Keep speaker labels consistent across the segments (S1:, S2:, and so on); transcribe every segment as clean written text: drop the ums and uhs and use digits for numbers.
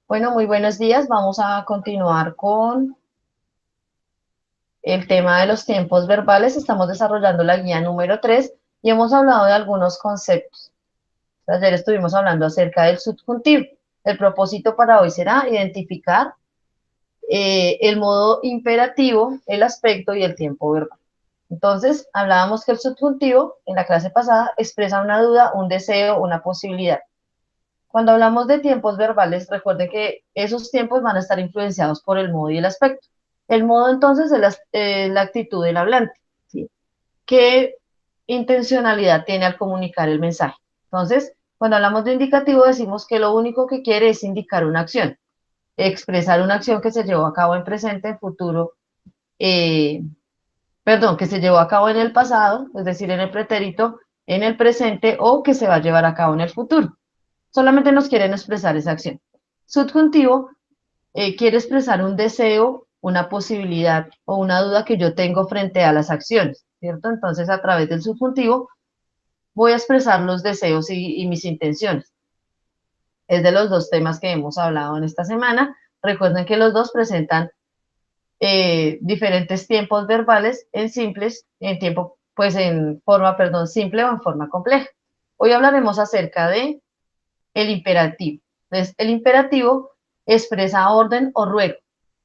S1: Bueno, muy buenos días. Vamos a continuar con el tema de los tiempos verbales. Estamos desarrollando la guía número 3 y hemos hablado de algunos conceptos. Ayer estuvimos hablando acerca del subjuntivo. El propósito para hoy será identificar el modo imperativo, el aspecto y el tiempo verbal. Entonces, hablábamos que el subjuntivo en la clase pasada expresa una duda, un deseo, una posibilidad. Cuando hablamos de tiempos verbales, recuerden que esos tiempos van a estar influenciados por el modo y el aspecto. El modo entonces es la actitud del hablante, ¿sí? ¿Qué intencionalidad tiene al comunicar el mensaje? Entonces, cuando hablamos de indicativo decimos que lo único que quiere es indicar una acción, expresar una acción que se llevó a cabo en presente, en futuro, eh, perdón, que se llevó a cabo en el pasado, es decir, en el pretérito, en el presente o que se va a llevar a cabo en el futuro. Solamente nos quieren expresar esa acción. Subjuntivo quiere expresar un deseo, una posibilidad o una duda que yo tengo frente a las acciones, ¿cierto? Entonces, a través del subjuntivo voy a expresar los deseos y mis intenciones. Es de los dos temas que hemos hablado en esta semana. Recuerden que los dos presentan diferentes tiempos verbales en simples, en tiempo, pues en forma, perdón, simple o en forma compleja. Hoy hablaremos acerca de el imperativo. Entonces, el imperativo expresa orden o ruego.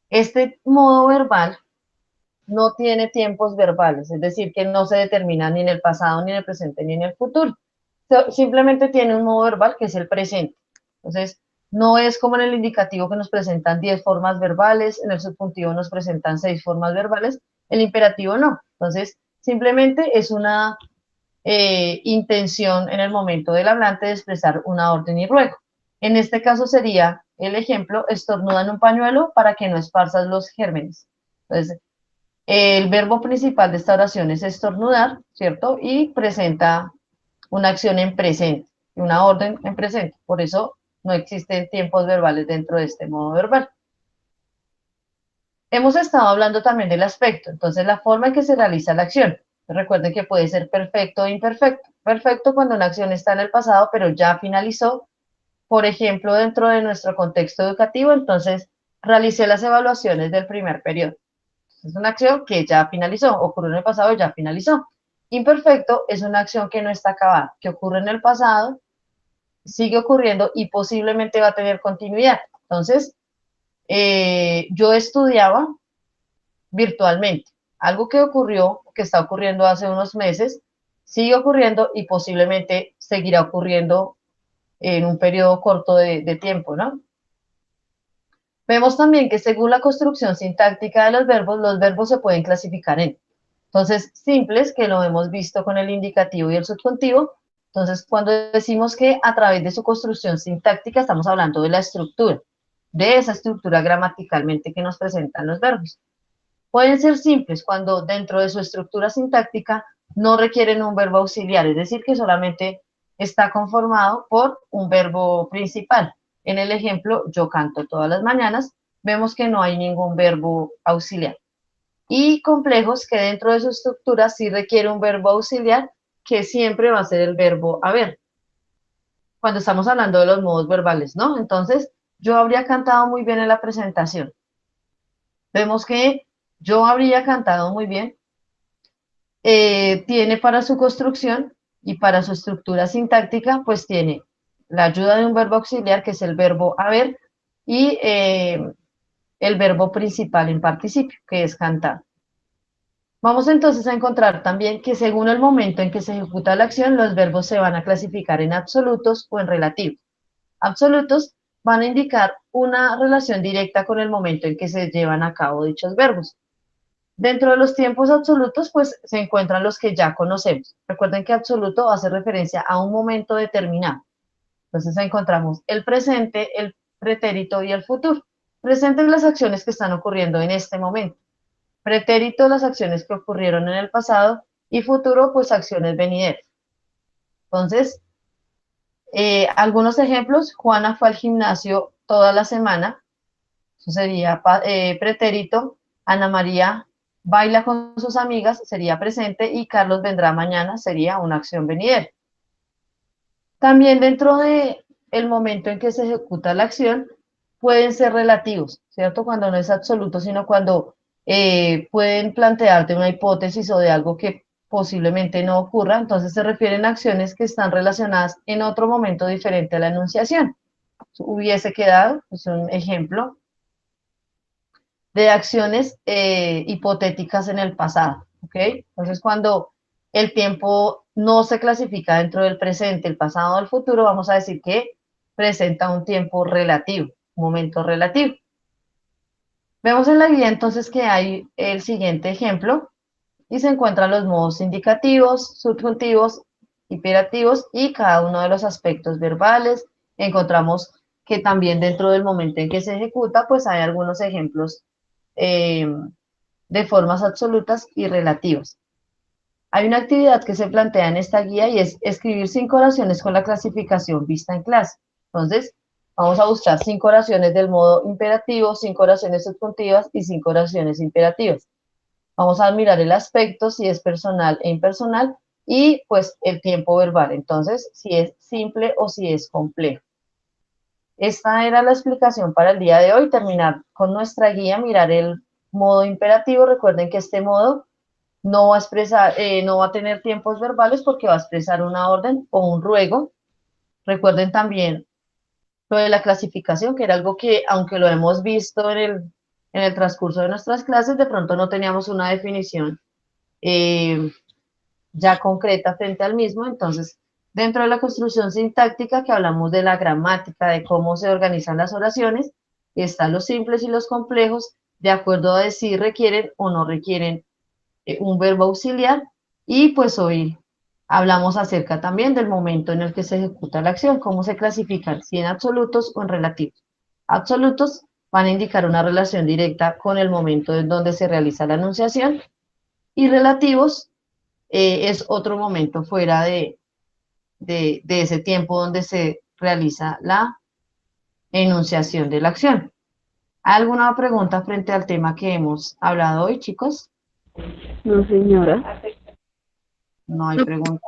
S1: Este modo verbal no tiene tiempos verbales, es decir, que no se determina ni en el pasado, ni en el presente, ni en el futuro. Simplemente tiene un modo verbal que es el presente. Entonces, no es como en el indicativo que nos presentan 10 formas verbales, en el subjuntivo nos presentan 6 formas verbales, el imperativo no. Entonces, simplemente es una intención en el momento del hablante de expresar una orden y ruego. En este caso sería el ejemplo, estornuda en un pañuelo para que no esparzas los gérmenes. Entonces, el verbo principal de esta oración es estornudar, ¿cierto? Y presenta una acción en presente, una orden en presente. Por eso no existen tiempos verbales dentro de este modo verbal. Hemos estado hablando también del aspecto, entonces la forma en que se realiza la acción. Recuerden que puede ser perfecto o imperfecto. Perfecto cuando una acción está en el pasado, pero ya finalizó. Por ejemplo, dentro de nuestro contexto educativo, entonces realicé las evaluaciones del primer periodo. Es una acción que ya finalizó, ocurrió en el pasado y ya finalizó. Imperfecto es una acción que no está acabada, que ocurre en el pasado, sigue ocurriendo y posiblemente va a tener continuidad. Entonces, yo estudiaba virtualmente. Algo que ocurrió, que está ocurriendo hace unos meses, sigue ocurriendo y posiblemente seguirá ocurriendo en un periodo corto de tiempo, ¿no? Vemos también que según la construcción sintáctica de los verbos se pueden clasificar en, entonces, simples, que lo hemos visto con el indicativo y el subjuntivo. Entonces, cuando decimos que a través de su construcción sintáctica estamos hablando de la estructura, de esa estructura gramaticalmente que nos presentan los verbos. Pueden ser simples cuando dentro de su estructura sintáctica no requieren un verbo auxiliar, es decir, que solamente está conformado por un verbo principal. En el ejemplo, yo canto todas las mañanas, vemos que no hay ningún verbo auxiliar. Y complejos que dentro de su estructura sí requiere un verbo auxiliar que siempre va a ser el verbo haber, cuando estamos hablando de los modos verbales, ¿no? Entonces, yo habría cantado muy bien en la presentación. Vemos que yo habría cantado muy bien, tiene para su construcción y para su estructura sintáctica, pues tiene la ayuda de un verbo auxiliar, que es el verbo haber, y el verbo principal en participio, que es cantar. Vamos entonces a encontrar también que según el momento en que se ejecuta la acción, los verbos se van a clasificar en absolutos o en relativos. Absolutos van a indicar una relación directa con el momento en que se llevan a cabo dichos verbos. Dentro de los tiempos absolutos, pues se encuentran los que ya conocemos. Recuerden que absoluto hace referencia a un momento determinado. Entonces encontramos el presente, el pretérito y el futuro. Presente las acciones que están ocurriendo en este momento. Pretérito las acciones que ocurrieron en el pasado y futuro, pues acciones venideras. Entonces, algunos ejemplos, Juana fue al gimnasio toda la semana, eso sería pretérito. Ana María baila con sus amigas, sería presente, y Carlos vendrá mañana, sería una acción venidera. También dentro de el momento en que se ejecuta la acción, pueden ser relativos, ¿cierto? Cuando no es absoluto, sino cuando pueden plantearte una hipótesis o de algo que posiblemente no ocurra, entonces se refieren a acciones que están relacionadas en otro momento diferente a la enunciación. Hubiese quedado, pues un ejemplo, de acciones hipotéticas en el pasado, ¿ok? Entonces, cuando el tiempo no se clasifica dentro del presente, el pasado o el futuro, vamos a decir que presenta un tiempo relativo, un momento relativo. Vemos en la guía entonces que hay el siguiente ejemplo y se encuentran los modos indicativos, subjuntivos, imperativos y cada uno de los aspectos verbales. Encontramos que también dentro del momento en que se ejecuta, pues hay algunos ejemplos eh, de formas absolutas y relativas. Hay una actividad que se plantea en esta guía y es escribir 5 oraciones con la clasificación vista en clase. Entonces, vamos a buscar 5 oraciones del modo imperativo, 5 oraciones subjuntivas y 5 oraciones imperativas. Vamos a mirar el aspecto, si es personal e impersonal, y pues el tiempo verbal. Entonces, si es simple o si es complejo. Esta era la explicación para el día de hoy. Terminar con nuestra guía, mirar el modo imperativo. Recuerden que este modo no va a expresar, no va a tener tiempos verbales porque va a expresar una orden o un ruego. Recuerden también lo de la clasificación, que era algo que, aunque lo hemos visto en el transcurso de nuestras clases, de pronto no teníamos una definición eh, ya concreta frente al mismo. Entonces, dentro de la construcción sintáctica, que hablamos de la gramática, de cómo se organizan las oraciones, están los simples y los complejos, de acuerdo a si requieren o no requieren un verbo auxiliar. Y pues hoy hablamos acerca también del momento en el que se ejecuta la acción, cómo se clasifican, si en absolutos o en relativos. Absolutos van a indicar una relación directa con el momento en donde se realiza la enunciación y relativos es otro momento fuera de ese tiempo donde se realiza la enunciación de la acción. ¿Alguna pregunta frente al tema que hemos hablado hoy, chicos?
S2: No, señora.
S1: No hay pregunta.